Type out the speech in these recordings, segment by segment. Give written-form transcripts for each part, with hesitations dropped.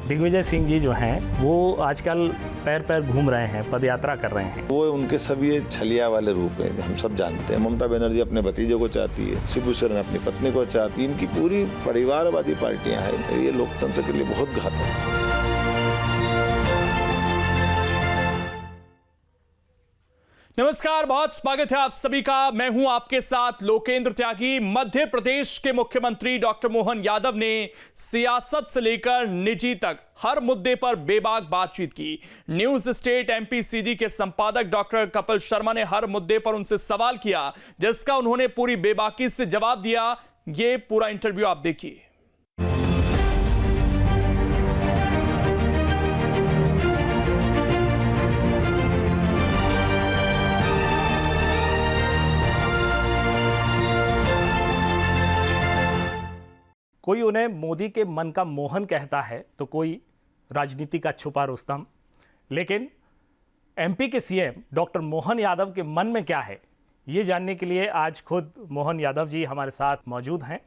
दिग्विजय सिंह जी जो हैं वो आजकल पैर पैर घूम रहे हैं, पदयात्रा कर रहे हैं। वो उनके सब ये छलिया वाले रूप हैं, हम सब जानते हैं। ममता बनर्जी अपने भतीजे को चाहती है, शिबू सोरेन अपनी पत्नी को चाहती है। इनकी पूरी परिवारवादी पार्टियां हैं, ये लोकतंत्र के लिए बहुत घातक है। नमस्कार, बहुत स्वागत है आप सभी का। मैं हूं आपके साथ लोकेंद्र त्यागी। मध्य प्रदेश के मुख्यमंत्री डॉक्टर मोहन यादव ने सियासत से लेकर निजी तक हर मुद्दे पर बेबाक बातचीत की। न्यूज स्टेट एमपीसीडी के संपादक डॉक्टर कपिल शर्मा ने हर मुद्दे पर उनसे सवाल किया, जिसका उन्होंने पूरी बेबाकी से जवाब दिया। ये पूरा इंटरव्यू आप देखिए। कोई उन्हें मोदी के मन का मोहन कहता है तो कोई राजनीति का छुपा रुस्तम, लेकिन एमपी के सीएम डॉक्टर मोहन यादव के मन में क्या है, ये जानने के लिए आज खुद मोहन यादव जी हमारे साथ मौजूद हैं।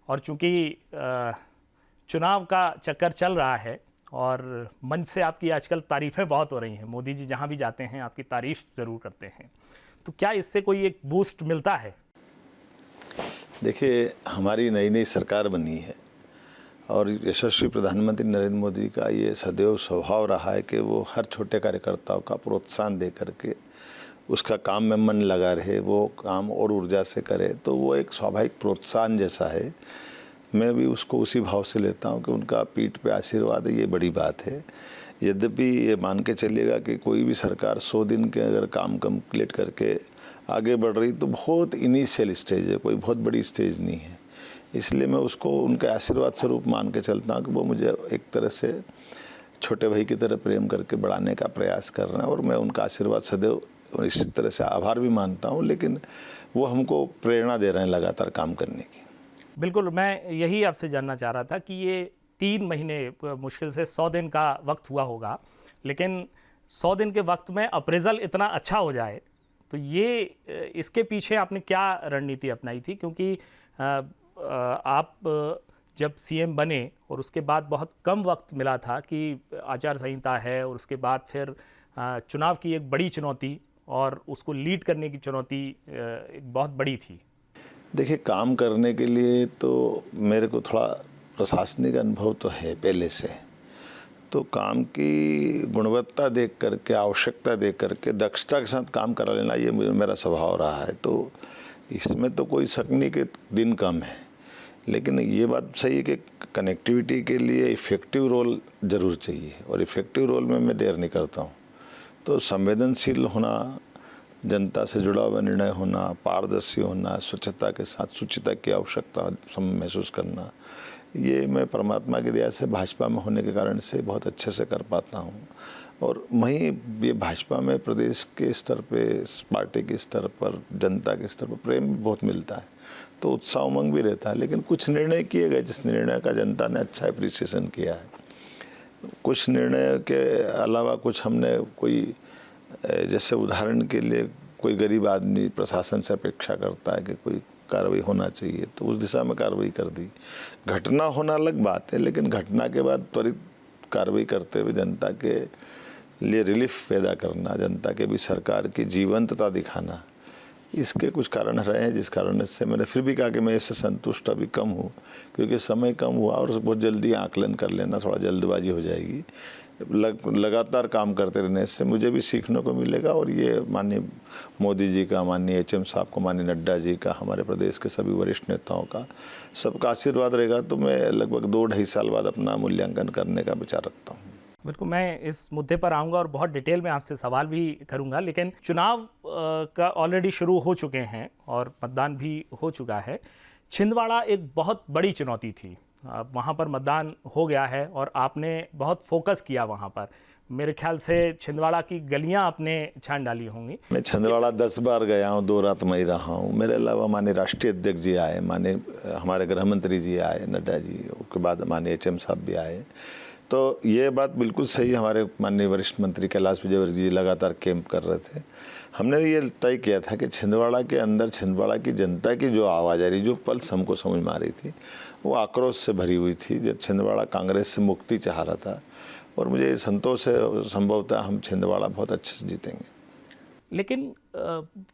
और चूंकि चुनाव का चक्कर चल रहा है और मंच से आपकी आजकल तारीफ़ें बहुत हो रही हैं, मोदी जी जहाँ भी जाते हैं आपकी तारीफ़ ज़रूर करते हैं, तो क्या इससे कोई एक बूस्ट मिलता है? देखिए, हमारी नई नई सरकार बनी है और यशस्वी प्रधानमंत्री नरेंद्र मोदी का ये सदैव स्वभाव रहा है कि वो हर छोटे कार्यकर्ताओं का प्रोत्साहन दे करके उसका काम में मन लगा रहे, वो काम और ऊर्जा से करे, तो वो एक स्वाभाविक प्रोत्साहन जैसा है। मैं भी उसको उसी भाव से लेता हूँ कि उनका पीठ पे आशीर्वाद है, ये बड़ी बात है। यद्यपि ये मान के चलिएगा कि कोई भी सरकार 100 दिन के अगर काम कंप्लीट करके आगे बढ़ रही तो बहुत इनिशियल स्टेज है, कोई बहुत बड़ी स्टेज नहीं है। इसलिए मैं उसको उनके आशीर्वाद स्वरूप मान के चलता हूँ कि वो मुझे एक तरह से छोटे भाई की तरह प्रेम करके बढ़ाने का प्रयास कर रहे हैं और मैं उनका आशीर्वाद सदैव इसी तरह से आभार भी मानता हूँ, लेकिन वो हमको प्रेरणा दे रहे हैं लगातार काम करने की। बिल्कुल, मैं यही आपसे जानना चाह रहा था कि ये 3 महीने मुश्किल से 100 दिन का वक्त हुआ होगा, लेकिन 100 दिन के वक्त में अप्रेजल इतना अच्छा हो जाए तो ये इसके पीछे आपने क्या रणनीति अपनाई थी? क्योंकि आप जब सीएम बने और उसके बाद बहुत कम वक्त मिला था कि आचार संहिता है और उसके बाद फिर चुनाव की एक बड़ी चुनौती और उसको लीड करने की चुनौती एक बहुत बड़ी थी। देखिए, काम करने के लिए तो मेरे को थोड़ा प्रशासनिक अनुभव तो है पहले से, तो काम की गुणवत्ता देख करके, आवश्यकता देख करके दक्षता के साथ काम करा लेना ये मेरा स्वभाव रहा है। तो इसमें तो कोई शक नहीं कि दिन कम है, लेकिन ये बात सही है कि कनेक्टिविटी के लिए इफ़ेक्टिव रोल ज़रूर चाहिए और इफ़ेक्टिव रोल में मैं देर नहीं करता हूँ। तो संवेदनशील होना, जनता से जुड़ा हुआ निर्णय होना, पारदर्शी होना, स्वच्छता के साथ शुचिता की आवश्यकता महसूस करना, ये मैं परमात्मा की दया से भाजपा में होने के कारण से बहुत अच्छे से कर पाता हूँ। और वहीं ये भाजपा में प्रदेश के स्तर पे, पार्टी के स्तर पर, जनता के स्तर पर प्रेम भी बहुत मिलता है, तो उत्साह उमंग भी रहता है। लेकिन कुछ निर्णय किए गए जिस निर्णय का जनता ने अच्छा एप्रिसिएशन किया है, कुछ निर्णय के अलावा कुछ हमने कोई, जैसे उदाहरण के लिए कोई गरीब आदमी प्रशासन से अपेक्षा करता है कि कोई कार्रवाई होना चाहिए, तो उस दिशा में कार्रवाई कर दी। घटना होना अलग बात है, लेकिन घटना के बाद त्वरित कार्रवाई करते हुए जनता के लिए रिलीफ पैदा करना, जनता के भी सरकार की जीवंतता दिखाना, इसके कुछ कारण रहे हैं जिस कारण से मैंने फिर भी कहा कि मैं इससे संतुष्ट अभी कम हूँ, क्योंकि समय कम हुआ और बहुत जल्दी आकलन कर लेना थोड़ा जल्दबाजी हो जाएगी। लगातार काम करते रहने से मुझे भी सीखने को मिलेगा और ये माननीय मोदी जी का, माननीय एचएम साहब को, माननीय नड्डा जी का, हमारे प्रदेश के सभी वरिष्ठ नेताओं का, सबका आशीर्वाद रहेगा तो मैं लगभग 2-2.5 साल बाद अपना मूल्यांकन करने का विचार रखता हूँ। बिल्कुल, मैं इस मुद्दे पर आऊँगा और बहुत डिटेल में आपसे सवाल भी करूँगा, लेकिन चुनाव का ऑलरेडी शुरू हो चुके हैं और मतदान भी हो चुका है। छिंदवाड़ा एक बहुत बड़ी चुनौती थी, वहाँ पर मतदान हो गया है और आपने बहुत फोकस किया वहाँ पर। मेरे ख्याल से छिंदवाड़ा की गलियाँ आपने छान डाली होंगी। मैं छिंदवाड़ा 10 बार गया हूँ, 2 रात में ही रहा हूँ। मेरे अलावा माननीय राष्ट्रीय अध्यक्ष जी आए, माननीय हमारे गृह मंत्री जी आए, नड्डा जी, उसके बाद माननीय एचएम साहब भी आए। तो ये बात बिल्कुल सही, हमारे माननीय वरिष्ठ मंत्री कैलाश विजयवर्गीय जी लगातार कैंप कर रहे थे। हमने ये तय किया था कि छिंदवाड़ा के अंदर छिंदवाड़ा की जनता की जो आवाज़ आ रही, जो पल्स हमको समझ में आ रही थी, वो आक्रोश से भरी हुई थी। जब छिंदवाड़ा कांग्रेस से मुक्ति चाह रहा था, और मुझे संतोष है संभवतः हम छिंदवाड़ा बहुत अच्छे से जीतेंगे। लेकिन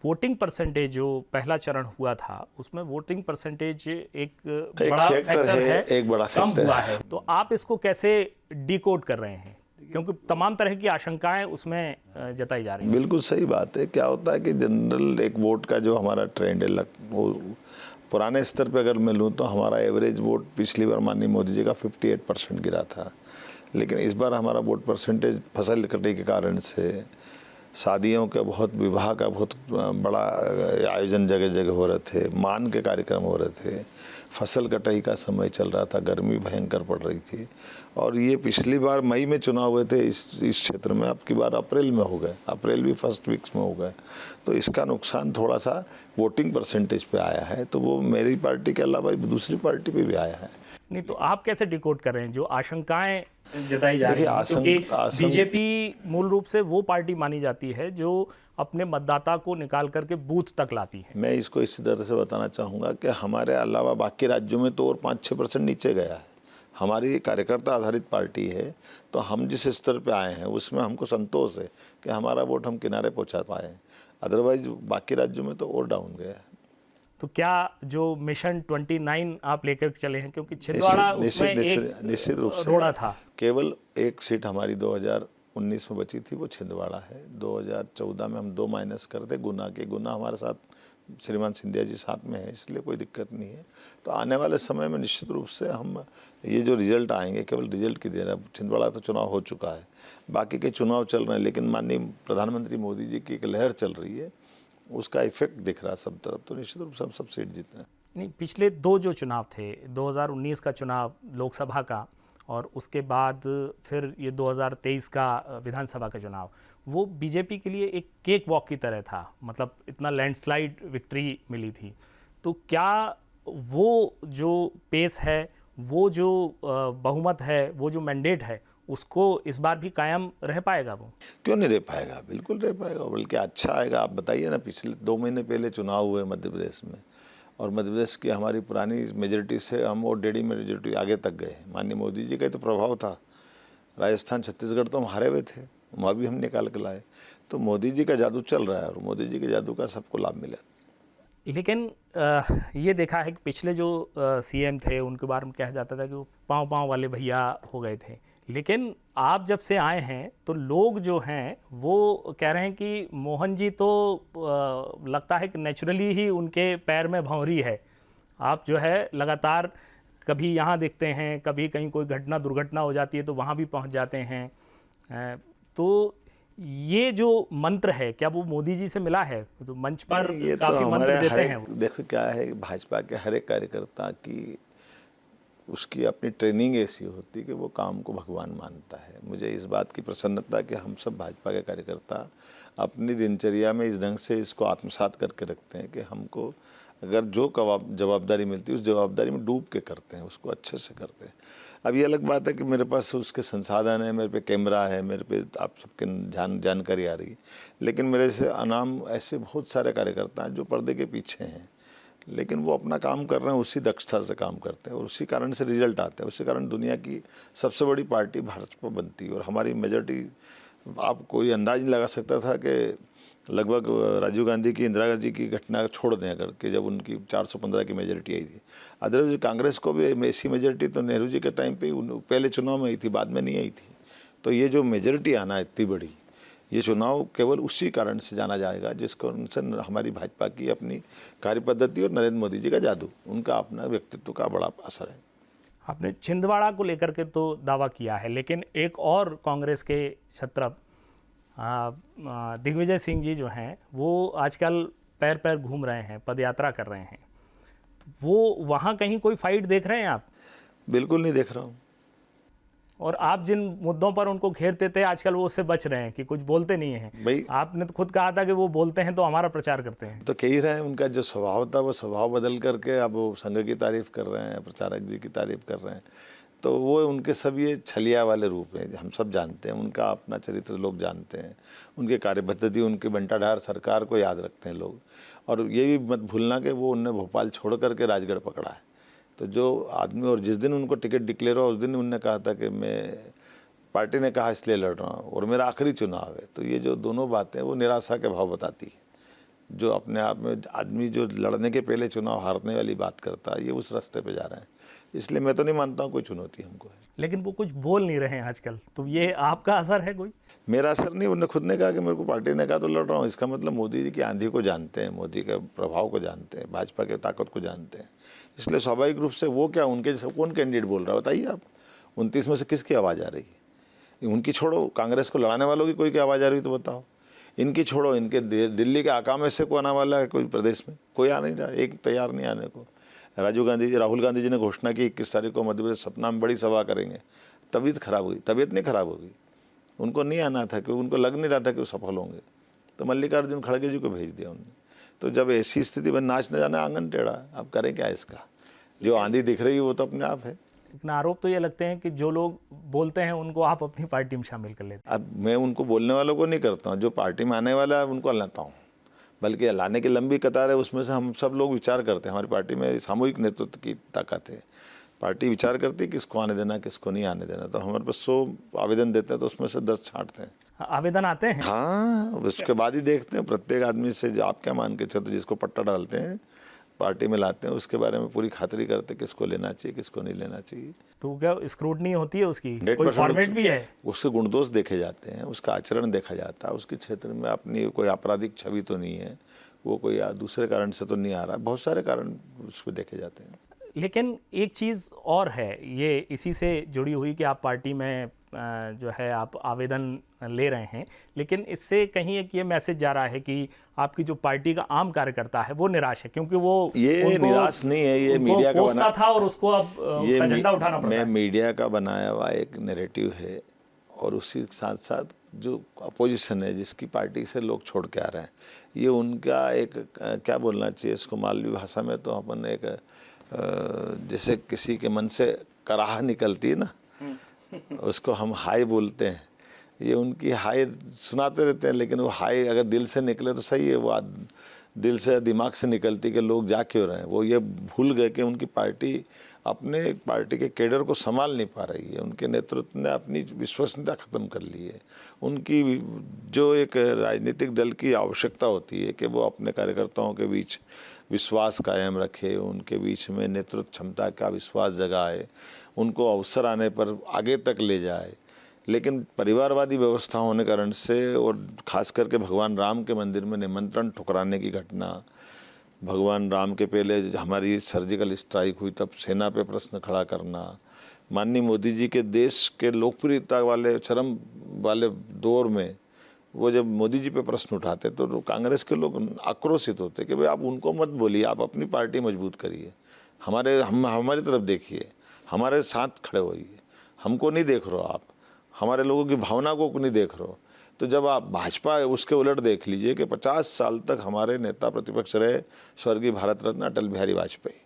वोटिंग परसेंटेज जो पहला चरण हुआ था उसमें वोटिंग परसेंटेज एक बड़ा फैक्टर है, एक बड़ा कम फैक्टर हुआ है। तो आप इसको कैसे डिकोड कर रहे हैं, क्योंकि तमाम तरह की आशंकाएं उसमें जताई जा रही हैं। बिल्कुल सही बात है। क्या होता है कि जनरल एक वोट का जो हमारा ट्रेंड है, वो पुराने स्तर पे अगर मैं लूँ तो हमारा एवरेज वोट पिछली बार माननीय मोदी जी का 58% गिरा था, लेकिन इस बार हमारा वोट परसेंटेज फसल कटाई के कारण से, शादियों का बहुत, विवाह का बहुत बड़ा आयोजन जगह जगह हो रहे थे, मान के कार्यक्रम हो रहे थे, फसल कटाई का समय चल रहा था, गर्मी भयंकर पड़ रही थी, और ये पिछली बार मई में चुनाव हुए थे इस क्षेत्र में, अब की बार अप्रैल में हो गए, अप्रैल भी फर्स्ट वीक्स में हो गए। तो इसका नुकसान थोड़ा सा वोटिंग परसेंटेज पे आया है, तो वो मेरी पार्टी के अलावा दूसरी पार्टी पे भी आया है। नहीं तो आप कैसे डिकोड कर रहे हैं जो आशंकाएं जताई जा रही हैं, क्योंकि बीजेपी मूल रूप से वो पार्टी मानी जाती है जो अपने मतदाता को निकाल करके बूथ तक लाती है। मैं इसको इसी तरह से बताना चाहूँगा कि हमारे अलावा बाकी राज्यों में तो और 5-6% नीचे गया है। हमारी कार्यकर्ता आधारित पार्टी है, तो हम जिस स्तर पे आए हैं उसमें हमको संतोष है कि हमारा वोट हम किनारे पहुंचा पाए हैं। अदरवाइज बाकी राज्यों में तो और डाउन गया है। तो क्या जो मिशन 29 आप लेकर चले हैं, क्योंकि छिंदवाड़ा उसमें निश्चित रूप से रोड़ा था, केवल एक सीट हमारी 2019 में बची थी, वो छिंदवाड़ा है। 2014 में हम 2 माइनस करते, गुना के गुना हमारे साथ श्रीमान सिंधिया जी साथ में है, इसलिए कोई दिक्कत नहीं है। तो आने वाले समय में निश्चित रूप से हम ये जो रिजल्ट आएंगे, केवल रिजल्ट की देर है। छिंदवाड़ा तो चुनाव हो चुका है, बाकी के चुनाव चल रहे हैं, लेकिन माननीय प्रधानमंत्री मोदी जी की एक लहर चल रही है, उसका इफेक्ट दिख रहा है सब तरफ, तो निश्चित रूप से हम सब सीट जीते हैं। नहीं, पिछले 2 जो चुनाव थे, 2019 का चुनाव लोकसभा का और उसके बाद फिर ये 2023 का विधानसभा का चुनाव, वो बीजेपी के लिए एक केक वॉक की तरह था, मतलब इतना लैंडस्लाइड विक्ट्री मिली थी। तो क्या वो जो पेस है, वो जो बहुमत है, वो जो मैंडेट है, उसको इस बार भी कायम रह पाएगा? वो क्यों नहीं रह पाएगा, बिल्कुल रह पाएगा, बल्कि अच्छा आएगा। आप बताइए ना, पिछले 2 महीने पहले चुनाव हुए मध्य प्रदेश में, और मध्य प्रदेश की हमारी पुरानी मेजोरिटी से हम और 1.5 मेजोरिटी आगे तक गए। माननीय मोदी जी का तो प्रभाव था। राजस्थान, छत्तीसगढ़ तो हम हारे हुए थे, वहाँ भी हम निकाल के लाए। तो मोदी जी का जादू चल रहा है, और मोदी जी के जादू का सबको लाभ मिला। लेकिन ये देखा है कि पिछले जो सीएम थे उनके बारे में कहा जाता था कि वो पाँव वाले भैया हो गए थे, लेकिन आप जब से आए हैं तो लोग जो हैं वो कह रहे हैं कि मोहन जी तो लगता है कि नेचुरली ही उनके पैर में भंवरी है। आप जो है लगातार कभी यहाँ दिखते हैं, कभी कहीं कोई दुर्घटना हो जाती है तो वहाँ भी पहुँच जाते हैं। तो ये जो मंत्र है, क्या वो मोदी जी से मिला है? तो मंच पर ये काफी तो मंत्र देते हैं वो। देखो क्या है, भाजपा के हर एक कार्यकर्ता की उसकी अपनी ट्रेनिंग ऐसी होती है कि वो काम को भगवान मानता है। मुझे इस बात की प्रसन्नता कि हम सब भाजपा के कार्यकर्ता अपनी दिनचर्या में इस ढंग से इसको आत्मसात करके रखते हैं कि हमको अगर जो जवाबदारी मिलती है उस जवाबदारी में डूब के करते हैं, उसको अच्छे से करते हैं। अब ये अलग बात है कि मेरे पास उसके संसाधन है, मेरे पे कैमरा है, मेरे पे आप सबके जानकारी आ रही है, लेकिन मेरे से अनाम ऐसे बहुत सारे कार्यकर्ता हैं जो पर्दे के पीछे हैं, लेकिन वो अपना काम कर रहे हैं, उसी दक्षता से काम करते हैं, और उसी कारण से रिजल्ट आते हैं। उसी कारण दुनिया की सबसे बड़ी पार्टी भाजपा बनती है, और हमारी मेजॉरिटी, आप कोई अंदाज नहीं लगा सकता था कि लगभग राजीव गांधी की, इंदिरा गांधी की घटना छोड़ दें अगर, कि जब उनकी 415 की मेजॉरिटी आई थी। अदरवाइज कांग्रेस को भी ऐसी मेजॉरिटी तो नेहरू जी के टाइम पे पहले चुनाव में आई थी, बाद में नहीं आई थी। तो ये जो मेजॉरिटी आना इतनी बड़ी, ये चुनाव केवल उसी कारण से जाना जाएगा जिसको उनसे हमारी भाजपा की अपनी कार्य पद्धति और नरेंद्र मोदी जी का जादू, उनका अपना व्यक्तित्व का बड़ा असर है। आपने छिंदवाड़ा को लेकर के तो दावा किया है, लेकिन एक और कांग्रेस के छत्रप दिग्विजय सिंह जी जो हैं वो आजकल पैर पैर घूम रहे हैं, पदयात्रा कर रहे हैं। तो वो वहाँ कहीं कोई फाइट देख रहे हैं आप? बिल्कुल नहीं देख रहा हूँ। और आप जिन मुद्दों पर उनको घेरते थे आजकल वो उससे बच रहे हैं कि कुछ बोलते नहीं हैं। भाई आपने तो खुद कहा था कि वो बोलते हैं तो हमारा प्रचार करते हैं। तो कह ही रहे हैं, उनका जो स्वभाव था वो स्वभाव बदल करके अब वो संघ की तारीफ कर रहे हैं, प्रचारक जी की तारीफ कर रहे हैं। तो वो उनके सब ये छलिया वाले रूप हैं, हम सब जानते हैं, उनका अपना चरित्र लोग जानते हैं, उनके कार्य पद्धति, उनके बंटाढार सरकार को याद रखते हैं लोग। और ये भी मत भूलना कि वो उनने भोपाल छोड़ करके राजगढ़ पकड़ा है, तो जो आदमी, और जिस दिन उनको टिकट डिक्लेयर हुआ उस दिन उन्होंने कहा था कि मैं, पार्टी ने कहा इसलिए लड़ रहा हूँ और मेरा आखिरी चुनाव है। तो ये जो दोनों बातें वो निराशा के भाव बताती है। जो अपने आप में आदमी जो लड़ने के पहले चुनाव हारने वाली बात करता है, ये उस रास्ते पे जा रहे हैं। इसलिए मैं तो नहीं मानता हूँ कोई चुनौती हमको है। लेकिन वो कुछ बोल नहीं रहे हैं आजकल, तो ये आपका असर है कोई? मेरा असर नहीं, उन्होंने खुद ने कहा कि मेरे को पार्टी ने कहा तो लड़ रहा हूँ। इसका मतलब मोदी जी की आंधी को जानते हैं, मोदी के प्रभाव को जानते हैं, भाजपा की ताकत को जानते हैं। इसलिए स्वाभाविक रूप से वो क्या, उनके जैसे कौन कैंडिडेट बोल रहा है बताइए आप? 29 में से किसकी आवाज़ आ रही है? उनकी छोड़ो, कांग्रेस को लड़ाने वालों की कोई की आवाज़ आ रही तो बताओ। इनकी छोड़ो, इनके दिल्ली के आका में से कौन आने वाला है? कोई प्रदेश में कोई आ नहीं रहा, एक तैयार नहीं आने को। राहुल गांधी जी ने घोषणा की 21 तारीख को मध्य प्रदेश सतना में बड़ी सभा करेंगे। तबीयत खराब हुई, तबीयत नहीं खराब होगी, उनको नहीं आना था क्योंकि उनको लग नहीं रहा था कि वो सफल होंगे। तो मल्लिकार्जुन खड़गे जी को भेज दिया उन्होंने। तो जब ऐसी स्थिति में नाच न जाना आंगन टेढ़ा, अब करें क्या इसका? जो आंधी दिख रही है वो तो अपने आप है। लेकिन आरोप तो ये लगते हैं कि जो लोग बोलते हैं उनको आप अपनी पार्टी में शामिल कर लेते हैं। अब मैं उनको बोलने वालों को नहीं करता हूँ, जो पार्टी में आने वाला है उनको लाता हूँ। बल्कि लाने की लंबी कतार है, उसमें से हम सब लोग विचार करते हैं। हमारी पार्टी में सामूहिक नेतृत्व की ताकत है। पार्टी विचार करती है किसको आने देना, किसको नहीं आने देना। तो हमारे पास 100 आवेदन देते हैं तो उसमें से 10 छांटते हैं। आवेदन आते हैं? हाँ, उसके बाद ही देखते हैं प्रत्येक आदमी से, जो आप क्या मान के चलते, जिसको पट्टा डालते हैं पार्टी में लाते हैं, उसके बारे में पूरी खातिरी करते हैं किसको लेना चाहिए, किसको नहीं लेना चाहिए। तो क्या स्क्रूटनी होती है उसकी? 100% कोई फॉर्मेट भी है? उसके गुणदोष देखे जाते हैं, उसका आचरण देखा जाता है, उसके क्षेत्र में अपनी कोई आपराधिक छवि तो नहीं है, वो कोई दूसरे कारण से तो नहीं आ रहा। बहुत सारे कारण उस पर देखे जाते हैं। लेकिन एक चीज़ और है, ये इसी से जुड़ी हुई कि आप पार्टी में जो है आप आवेदन ले रहे हैं, लेकिन इससे कहीं एक ये मैसेज जा रहा है कि आपकी जो पार्टी का आम कार्यकर्ता है वो निराश है, क्योंकि वो ये निराश नहीं है, ये मीडिया का बना था और उसको अब उसका झंडा उठाना पड़ता है। मीडिया का बनाया हुआ एक नैरेटिव है, और उसी के साथ साथ जो अपोजिशन है जिसकी पार्टी से लोग छोड़ के आ रहे हैं, ये उनका एक क्या बोलना चाहिए इसको, मालवी भाषा में तो अपन एक जैसे किसी के मन से कराह निकलती है ना, उसको हम हाय बोलते हैं। ये उनकी हाय सुनाते रहते हैं, लेकिन वो हाय अगर दिल से निकले तो सही है, वो दिल से दिमाग से निकलती कि लोग जा क्यों रहे हैं। वो ये भूल गए कि उनकी पार्टी अपने पार्टी के कैडर को संभाल नहीं पा रही है। उनके नेतृत्व ने अपनी विश्वसनीयता ख़त्म कर ली है। उनकी जो एक राजनीतिक दल की आवश्यकता होती है कि वो अपने कार्यकर्ताओं के बीच विश्वास कायम रखे, उनके बीच में नेतृत्व क्षमता का विश्वास जगाए, उनको अवसर आने पर आगे तक ले जाए। लेकिन परिवारवादी व्यवस्था होने कारण से, और ख़ास करके भगवान राम के मंदिर में निमंत्रण ठुकराने की घटना, भगवान राम के पहले हमारी सर्जिकल स्ट्राइक हुई तब सेना पे प्रश्न खड़ा करना, माननीय मोदी जी के देश के लोकप्रियता वाले चरम वाले दौर में वो जब मोदी जी पे प्रश्न उठाते तो कांग्रेस के लोग आक्रोशित होते कि भाई आप उनको मत बोलिए, आप अपनी पार्टी मजबूत करिए, हमारी तरफ देखिए, हमारे साथ खड़े होइए, हमको नहीं देख रहे हो आप, हमारे लोगों की भावना को नहीं देख रहे हो। तो जब आप भाजपा उसके उलट देख लीजिए कि 50 साल तक हमारे नेता प्रतिपक्ष रहे स्वर्गीय भारत रत्न अटल बिहारी वाजपेयी,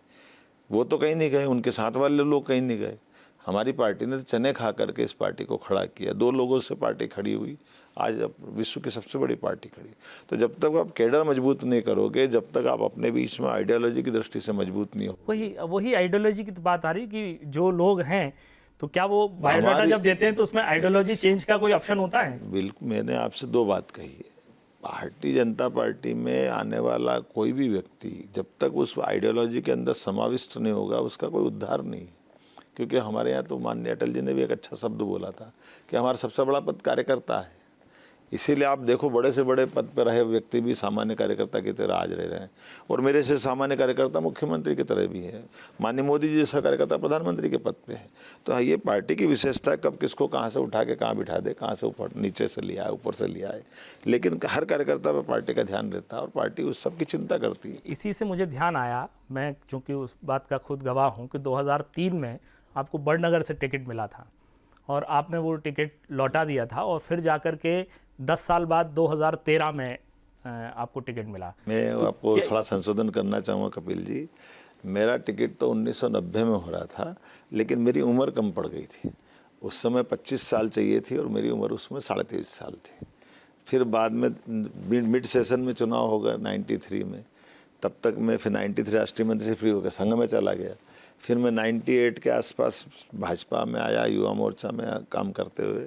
वो तो कहीं नहीं गए, उनके साथ वाले लोग कहीं नहीं गए। हमारी पार्टी ने चने खा करके इस पार्टी को खड़ा किया, 2 लोगों से पार्टी खड़ी हुई, आज अब विश्व की सबसे बड़ी पार्टी खड़ी। तो जब तक आप कैडर मजबूत नहीं करोगे, जब तक आप अपने बीच में आइडियोलॉजी की दृष्टि से मजबूत नहीं हो, वही आइडियोलॉजी की तो बात आ रही कि जो लोग हैं, तो क्या वो बायोडाटा जब देते हैं तो उसमें आइडियोलॉजी चेंज का कोई ऑप्शन होता है? बिल्कुल, मैंने आपसे 2 बात कही है। भारतीय जनता पार्टी में आने वाला कोई भी व्यक्ति जब तक उस आइडियोलॉजी के अंदर समाविष्ट नहीं होगा, उसका कोई उद्धार नहीं है। क्योंकि हमारे यहाँ तो माननीय अटल जी ने भी एक अच्छा शब्द बोला था कि हमारा सबसे बड़ा पद कार्यकर्ता है। इसीलिए आप देखो बड़े से बड़े पद पर रहे व्यक्ति भी सामान्य कार्यकर्ता की तरह आज रह रहे हैं, और मेरे से सामान्य कार्यकर्ता मुख्यमंत्री की तरह भी है, माननीय मोदी जी जैसा कार्यकर्ता प्रधानमंत्री के पद पे है। तो ये पार्टी की विशेषता, कब किसको कहाँ से उठा के कहाँ बिठा दे, कहाँ से ऊपर नीचे से लिया है, ऊपर से लिया है, लेकिन हर कार्यकर्ता पर पार्टी का ध्यान रहता है और पार्टी उस सब की चिंता करती है। इसी से मुझे ध्यान आया, मैं चूँकि उस बात का खुद गवाह हूँ कि 2003 में आपको बड़नगर से टिकट मिला था और आपने वो टिकट लौटा दिया था, और फिर जाकर के 10 साल बाद 2013 में आपको टिकट मिला। मैं तो आपको थोड़ा संशोधन करना चाहूँगा कपिल जी, मेरा टिकट तो 1990 में हो रहा था, लेकिन मेरी उम्र कम पड़ गई थी। उस समय 25 साल चाहिए थी और मेरी उम्र उसमें 23.5 साल थी। फिर बाद में मिड सेशन में चुनाव होगा 93 में, तब तक मैं फिर 93 राष्ट्रीय मंत्री से फ्री होकर संघ में चला गया। फिर मैं 98 के आसपास भाजपा में आया, युवा मोर्चा में काम करते हुए,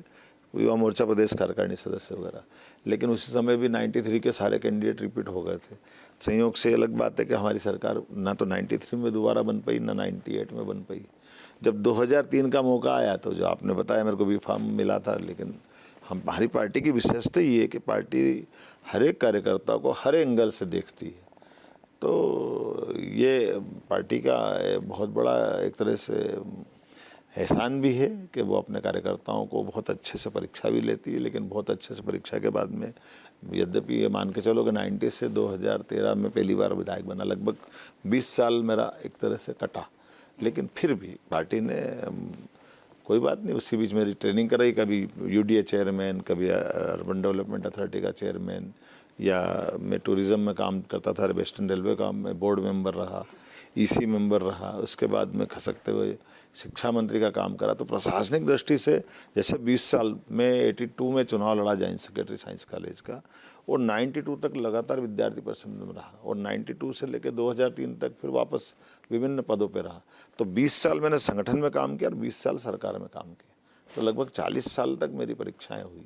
युवा मोर्चा प्रदेश कार्यकारिणी सदस्य वगैरह। लेकिन उसी समय भी 93 के सारे कैंडिडेट रिपीट हो गए थे। संयोग से अलग बात है कि हमारी सरकार ना तो 93 में दोबारा बन पाई, ना 98 में बन पाई। जब 2003 का मौका आया तो जो आपने बताया मेरे को भी फॉर्म मिला था, लेकिन हमारी पार्टी की विशेषता ये है कि पार्टी हर एक कार्यकर्ता को हर एंगल से देखती है। तो ये पार्टी का बहुत बड़ा एक तरह से एहसान भी है कि वो अपने कार्यकर्ताओं को बहुत अच्छे से परीक्षा भी लेती है। लेकिन बहुत अच्छे से परीक्षा के बाद में, यद्यपि ये मान के चलो कि 90 से 2013 में पहली बार विधायक बना, लगभग 20 साल मेरा एक तरह से कटा। लेकिन फिर भी पार्टी ने कोई बात नहीं, उसी बीच मेरी ट्रेनिंग कराई, कभी यूडीए चेयरमैन, कभी अर्बन डेवलपमेंट अथॉरिटी का चेयरमैन, या मैं टूरिज़्म में काम करता था, वेस्टर्न रेलवे का मैं बोर्ड मेंबर रहा, ईसी मेंबर रहा। उसके बाद में खसकते हुए शिक्षा मंत्री का काम करा। तो प्रशासनिक दृष्टि से जैसे 20 साल में 82 में चुनाव लड़ा जॉइंट सेक्रेटरी साइंस कॉलेज का, और 92 तक लगातार विद्यार्थी परिषद में रहा, और 92 से लेकर 2003 तक फिर वापस विभिन्न पदों पे रहा। तो 20 साल मैंने संगठन में काम किया और 20 साल सरकार में काम किया। तो लगभग 40 साल तक मेरी परीक्षाएं हुई।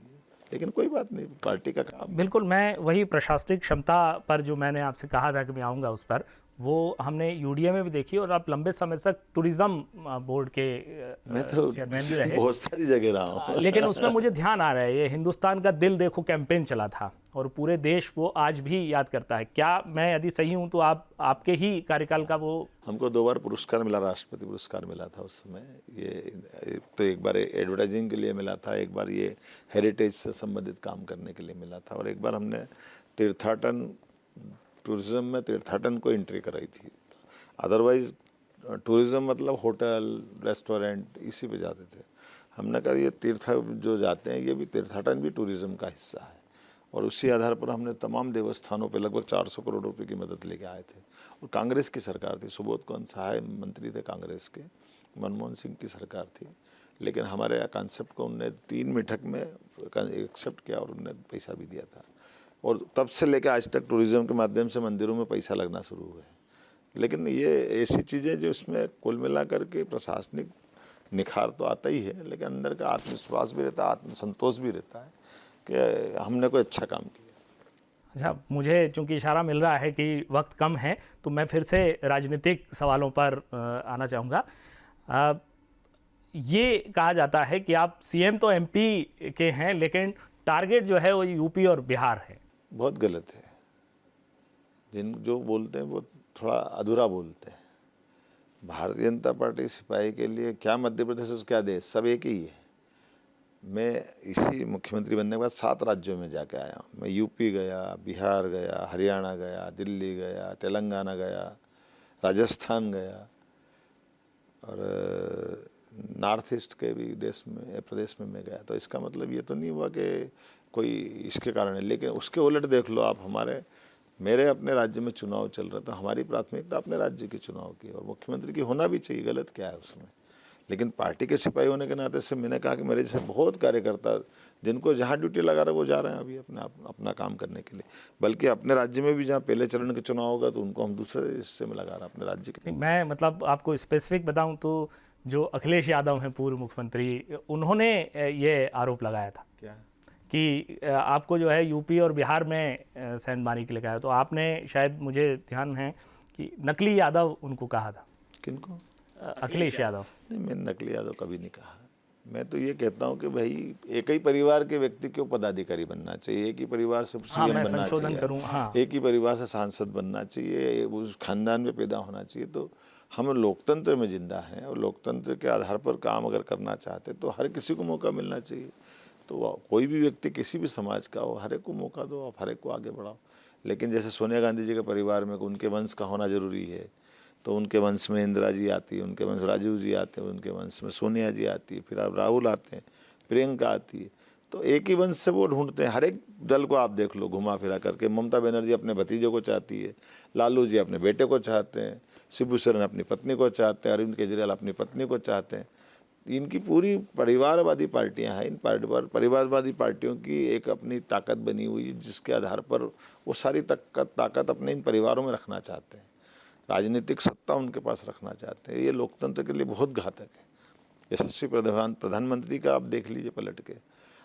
लेकिन कोई बात नहीं, पार्टी का काम। बिल्कुल, मैं वही प्रशासनिक क्षमता पर जो मैंने आपसे कहा था कि मैं आऊँगा उस पर, वो हमने यूडीए में भी देखी, और आप लंबे समय तक टूरिज्म बोर्ड के मैं तो चेयरमैन भी रहे, बहुत सारी जगह रहा हूँ। लेकिन उसमें मुझे ध्यान आ रहा है, ये हिंदुस्तान का दिल देखो कैंपेन चला था और पूरे देश वो आज भी याद करता है। क्या मैं यदि सही हूँ तो आपके ही कार्यकाल का वो? हमको 2 बार पुरस्कार मिला, राष्ट्रपति पुरस्कार मिला था उस समय। ये तो एक बार एडवर्टाइजिंग के लिए मिला था, एक बार ये हेरिटेज से संबंधित काम करने के लिए मिला था, और एक बार हमने तीर्थाटन, टूरिज्म में तीर्थाटन को एंट्री कराई थी। अदरवाइज टूरिज्म मतलब होटल, रेस्टोरेंट, इसी पे जाते थे। हमने कहा ये तीर्थ जो जाते हैं, ये भी तीर्थाटन भी टूरिज्म का हिस्सा है, और उसी आधार पर हमने तमाम देवस्थानों पे लगभग 400 करोड़ रुपए की मदद लेके आए थे। और कांग्रेस की सरकार थी, सुबोध कौन सहाय मंत्री थे कांग्रेस के, मनमोहन सिंह की सरकार थी। लेकिन हमारे कॉन्सेप्ट को उनने 3 बैठक में एक्सेप्ट किया और उनने पैसा भी दिया था, और तब से लेकर आज तक टूरिज्म के माध्यम से मंदिरों में पैसा लगना शुरू हुआ है। लेकिन ये ऐसी चीज़ें जो इसमें कुल मिला करके प्रशासनिक निखार तो आता ही है, लेकिन अंदर का आत्मविश्वास भी रहता है, आत्मसंतोष भी रहता है कि हमने कोई अच्छा काम किया। अच्छा, मुझे चूंकि इशारा मिल रहा है कि वक्त कम है, तो मैं फिर से राजनीतिक सवालों पर आना चाहूँगा। ये कहा जाता है कि आप सीएम तो एमपी के हैं, लेकिन टारगेट जो है वो यूपी और बिहार है। बहुत गलत है। जो बोलते हैं वो थोड़ा अधूरा बोलते हैं। भारतीय जनता पार्टी सिपाही के लिए क्या मध्य प्रदेश और क्या देश, सब एक ही है। मैं इसी मुख्यमंत्री बनने के बाद 7 राज्यों में जाके आया हूँ। मैं यूपी गया, बिहार गया, हरियाणा गया, दिल्ली गया, तेलंगाना गया, राजस्थान गया, और नॉर्थ ईस्ट के भी प्रदेश में मैं गया। तो इसका मतलब ये तो नहीं हुआ कि कोई इसके कारण है। लेकिन उसके उलट देख लो आप, मेरे अपने राज्य में चुनाव चल रहा था, हमारी प्राथमिकता अपने राज्य के चुनाव की, और मुख्यमंत्री की होना भी चाहिए, गलत क्या है उसमें। लेकिन पार्टी के सिपाही होने के नाते से मैंने कहा कि मेरे जैसे बहुत कार्यकर्ता जिनको जहाँ ड्यूटी लगा रहे वो जा रहे हैं अभी अपना काम करने के लिए। बल्कि अपने राज्य में भी जहाँ पहले चरण के चुनाव होगा तो उनको हम दूसरे हिस्से में लगा रहे हैं अपने राज्य के। मैं मतलब आपको स्पेसिफिक बताऊं तो जो अखिलेश यादव हैं, पूर्व मुख्यमंत्री, उन्होंने ये आरोप लगाया था क्या कि आपको जो है यूपी और बिहार में सेंधमारी के लिए कहा। तो आपने शायद, मुझे ध्यान है कि नकली यादव उनको कहा था। किनको? अखिलेश यादव। नहीं, मैंने नकली यादव कभी नहीं कहा। मैं तो ये कहता हूँ कि भाई एक ही परिवार के व्यक्ति क्यों पदाधिकारी बनना चाहिए, एक ही परिवार से सीएम बनना चाहिए, हाँ। एक ही परिवार से सांसद बनना चाहिए, उस खानदान में पैदा होना चाहिए। तो हम लोकतंत्र में जिंदा हैं, और लोकतंत्र के आधार पर काम अगर करना चाहते तो हर किसी को मौका मिलना चाहिए। तो कोई भी व्यक्ति किसी भी समाज का हो, हर एक को मौका दो, आप हर एक को आगे बढ़ाओ। लेकिन जैसे सोनिया गांधी जी के परिवार में उनके वंश का होना जरूरी है, तो उनके वंश में इंदिरा जी आती है, उनके वंश राजीव जी आते हैं, उनके वंश में सोनिया जी आती है, फिर अब राहुल आते हैं, प्रियंका आती है। तो एक ही वंश से वो ढूंढते हैं। हर एक दल को आप देख लो घुमा फिरा करके। ममता बनर्जी अपने भतीजे को चाहती है, लालू जी अपने बेटे को चाहते हैं, शिबू सोरेन अपनी पत्नी को चाहते हैं, अरविंद केजरीवाल अपनी पत्नी को चाहते हैं। इनकी पूरी परिवारवादी पार्टियां हैं। इन परिवारवादी पार्टियों की एक अपनी ताकत बनी हुई है, जिसके आधार पर वो सारी ताकत अपने इन परिवारों में रखना चाहते हैं। राजनीतिक सत्ता उनके पास रखना चाहते हैं। ये लोकतंत्र के लिए बहुत घातक है। यशस्वी प्रधानमंत्री का आप देख लीजिए पलट के,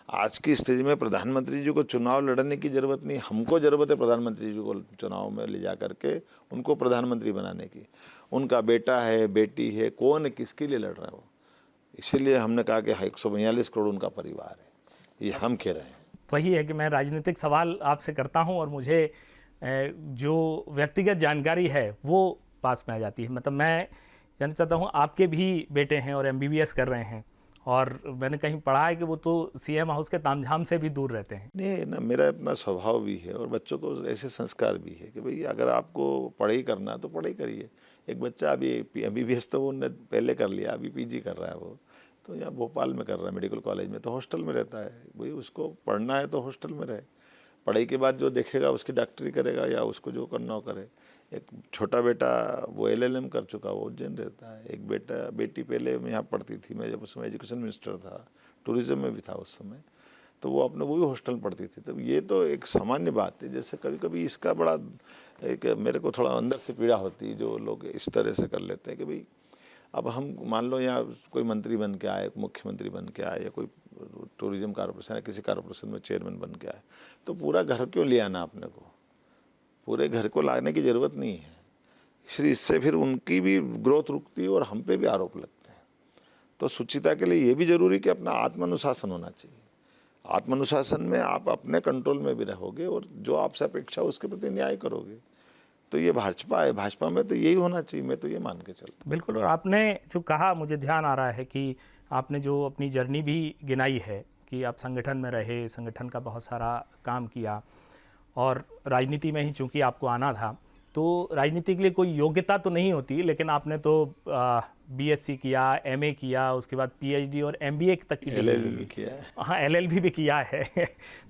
आज की स्थिति में प्रधानमंत्री जी को चुनाव लड़ने की ज़रूरत नहीं, हमको ज़रूरत है प्रधानमंत्री जी को चुनाव में ले जा करके उनको प्रधानमंत्री बनाने की। उनका बेटा है, बेटी है, कौन है, किसके लिए लड़ रहा है वो? इसीलिए हमने कहा कि 142 करोड़ उनका परिवार है, ये हम कह रहे हैं। वही है कि मैं राजनीतिक सवाल आपसे करता हूं और मुझे जो व्यक्तिगत जानकारी है वो पास में आ जाती है। मतलब मैं जानना चाहता हूं, आपके भी बेटे हैं और MBBS कर रहे हैं, और मैंने कहीं पढ़ा है कि वो तो CM हाउस के तामझाम से भी दूर रहते हैं। नहीं ना, मेरा अपना स्वभाव भी है और बच्चों को ऐसे संस्कार भी है कि भाई अगर आपको पढ़ाई करना है तो पढ़ाई करिए। एक बच्चा अभी MBBS तो उन्होंने पहले कर लिया, अभी PG कर रहा है वो, तो यहाँ भोपाल में कर रहा है मेडिकल कॉलेज में, तो हॉस्टल में रहता है। भाई उसको पढ़ना है तो हॉस्टल में रहे, पढ़ाई के बाद जो देखेगा उसकी डॉक्टरी करेगा या उसको जो करना हो करे। एक छोटा बेटा वो LLM कर चुका, वो उज्जैन रहता है। एक बेटी पहले यहाँ पढ़ती थी, मैं जब उसमें एजुकेशन मिनिस्टर था, टूरिज्म में भी था उस समय, तो वो भी हॉस्टल में पढ़ती थी। तो ये तो एक सामान्य बात है। जैसे कभी कभी इसका बड़ा एक मेरे को थोड़ा अंदर से पीड़ा होती है जो लोग इस तरह से कर लेते हैं कि भाई अब हम मान लो यहाँ कोई मंत्री बन के आए, मुख्यमंत्री बन के आए, या कोई टूरिज्म कॉर्पोरेशन या किसी कॉर्पोरेशन में चेयरमैन बन के आए, तो पूरा घर क्यों ले आना? अपने को पूरे घर को लाने की ज़रूरत नहीं है। इसलिए इससे फिर उनकी भी ग्रोथ रुकती है और हम पे भी आरोप लगते हैं। तो सुचिता के लिए ये भी ज़रूरी कि अपना आत्मानुशासन होना चाहिए। आत्मानुशासन में आप अपने कंट्रोल में भी रहोगे और जो आपसे अपेक्षा उसके प्रति न्याय करोगे। तो ये भाजपा है, भाजपा में तो यही होना चाहिए, मैं तो ये मान के चलता। बिल्कुल। और आपने जो कहा, मुझे ध्यान आ रहा है कि आपने जो अपनी जर्नी भी गिनाई है कि आप संगठन में रहे, संगठन का बहुत सारा काम किया, और राजनीति में ही चूंकि आपको आना था, तो राजनीति के लिए कोई योग्यता तो नहीं होती, लेकिन आपने तो BSc किया, MA किया, उसके बाद PhD और MBA तक की LLB भी किया है। हाँ, LLB भी किया है।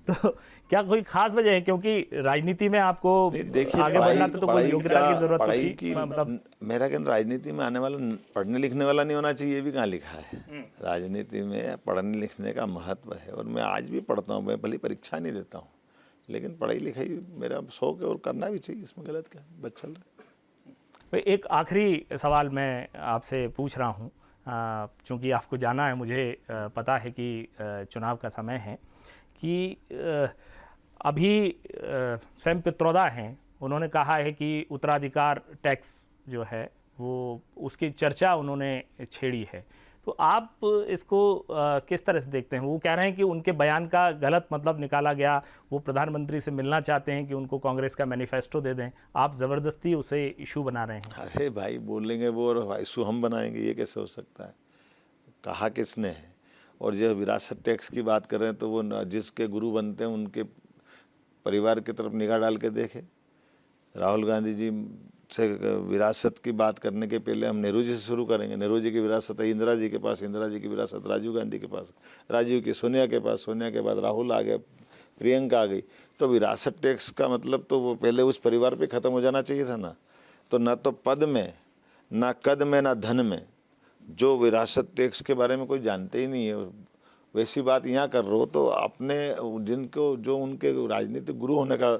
तो क्या कोई खास वजह है? क्योंकि राजनीति में आपको आगे बढ़ना तो कोई योग्यता की जरूरत तो मतलब मेरा कहना, राजनीति में आने वाला पढ़ने लिखने वाला नहीं होना चाहिए, ये भी कहाँ लिखा है? राजनीति में पढ़ने लिखने का महत्व है, और मैं आज भी पढ़ता हूँ। मैं भले परीक्षा नहीं देता हूँ, लेकिन पढ़ाई लिखाई मेरा शौक है और करना भी चाहिए, इसमें गलत क्या है? बस चल रहा है। एक आखिरी सवाल मैं आपसे पूछ रहा हूँ, चूँकि आपको जाना है, मुझे पता है कि चुनाव का समय है, कि अभी सैम पित्रोदा हैं, उन्होंने कहा है कि उत्तराधिकार टैक्स जो है वो उसकी चर्चा उन्होंने छेड़ी है। तो आप इसको किस तरह से देखते हैं? वो कह रहे हैं कि उनके बयान का गलत मतलब निकाला गया, वो प्रधानमंत्री से मिलना चाहते हैं कि उनको कांग्रेस का मैनिफेस्टो दे दें, आप ज़बरदस्ती उसे इशू बना रहे हैं। अरे भाई, बोलेंगे वो और इशू हम बनाएंगे, ये कैसे हो सकता है? कहा किसने है? और जो विरासत टैक्स की बात कर रहे हैं, तो वो जिसके गुरु बनते हैं उनके परिवार की तरफ निगाह डाल के देखे। राहुल गांधी जी से विरासत की बात करने के पहले हम नेहरू जी से शुरू करेंगे। नेहरू जी की विरासत है इंदिरा जी के पास, इंदिरा जी की विरासत राजीव गांधी के पास, राजीव की सोनिया के पास, सोनिया के बाद राहुल आ गए, प्रियंका आ गई। तो विरासत टैक्स का मतलब तो वो पहले उस परिवार पे ख़त्म हो जाना चाहिए था ना। तो न तो पद में, ना कद में, ना धन में, जो विरासत टैक्स के बारे में कोई जानते ही नहीं है, वैसी बात यहाँ कर रहे हो। तो अपने जिनको जो उनके राजनीतिक गुरु होने का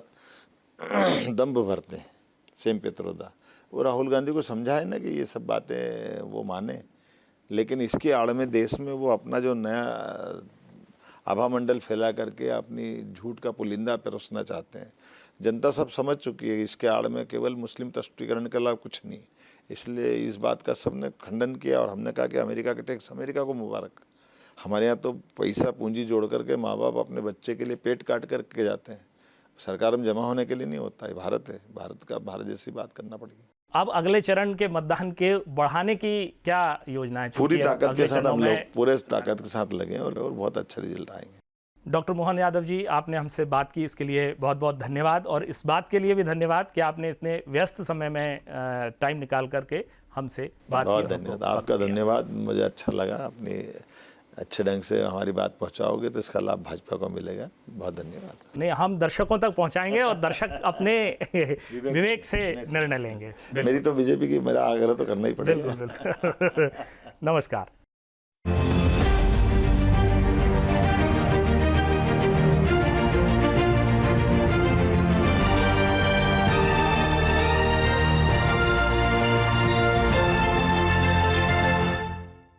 दम्भ भरते हैं, सैम पित्रोदा, वो राहुल गांधी को समझाए ना कि ये सब बातें वो माने, लेकिन इसकी आड़ में देश में वो अपना जो नया आभा मंडल फैला करके अपनी झूठ का पुलिंदा परोसना चाहते हैं। जनता सब समझ चुकी है, इसके आड़ में केवल मुस्लिम तुष्टीकरण के अलावा कुछ नहीं। इसलिए इस बात का सबने खंडन किया और हमने कहा कि अमेरिका के टैक्स अमेरिका को मुबारक। हमारे यहाँ तो पैसा पूंजी जोड़ करके माँ बाप अपने बच्चे के लिए पेट काट करके जाते हैं, सरकार में जमा होने के लिए नहीं होता है। भारत है, भारत जैसी बात करना पड़ेगी। अब अगले चरण के मतदान के बढ़ाने की क्या योजना है? पूरी ताकत के साथ हम लोग पूरे ताकत के साथ लगे और बहुत अच्छा रिजल्ट आएंगे। डॉक्टर मोहन यादव जी, आपने हमसे बात की, इसके लिए बहुत बहुत धन्यवाद। और इस बात के लिए भी धन्यवाद कि आपने इतने व्यस्त समय में टाइम निकाल करके हमसे बात की। बहुत धन्यवाद, आपका धन्यवाद। मुझे अच्छा लगा, अपनी अच्छे ढंग से हमारी बात पहुंचाओगे तो इसका लाभ भाजपा को मिलेगा। बहुत धन्यवाद। नहीं, हम दर्शकों तक पहुंचाएंगे और दर्शक अपने विवेक से निर्णय लेंगे। मेरी तो बीजेपी की, मेरा आग्रह तो करना ही पड़ेगा। नमस्कार।